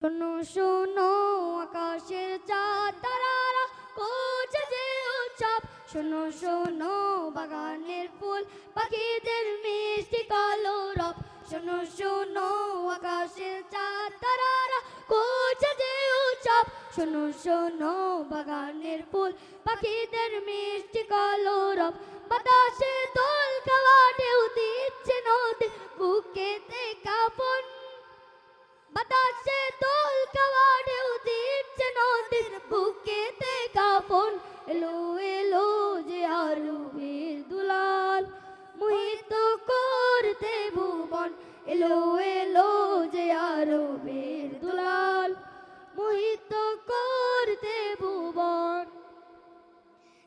শোনো শোনো আকাশের চাঁদ তারারা করছে যে উৎসব। শোনো শোনো বাগানের ফুল পাখিদের মিষ্টি কলরব। শোনো শোনো আকাশের চাঁদ তারারা করছে যে উৎসব। শোনো শোনো বাগানের ফুল পাখিদের মিষ্টি কলরব। বাতাসে দোল খাওয়া ঢেউ দিচ্ছে নদীর বুকেতে কাঁপন। বাতাসে দোল খাওয়া ঢেউ দিচ্ছে নদীর বুকেতে কাঁপন। এলো এলো যে আরবের দুলাল মোহিত করতে ভুবন। এলো এলো যে আরবের দুলাল মোহিত করতে ভুবন।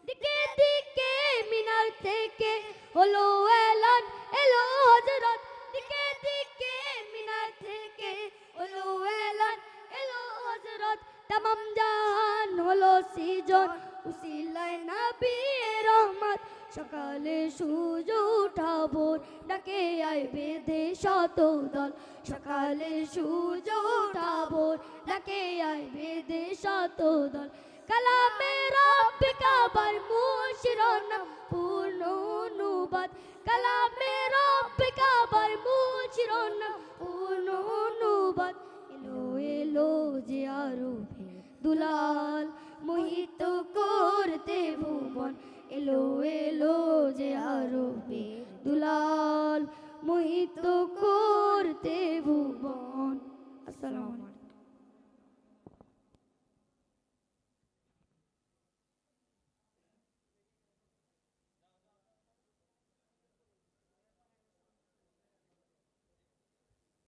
দিকে দিকে মিনার থেকে হলো এলান, এলো হযরত। দিকে দিকে মিনার থেকে হলো এলান, এলো হযরত। তামাম জাহান হলো সৃজন উসিলায় নবীর রহমত। সকালে সূর্য ওঠা ভোর ডাকে আয় বেঁধে শত দল। সকালে সূর্য ওঠা ভোর ডাকে আয় বেঁধে শত দল। কালামে রব্বে কাবার মূল শিরোনাম পূর্ণ অনুবাদ। কালামে রব্বে কাবার মূল শিরোনাম পূর্ণ অনুবাদ।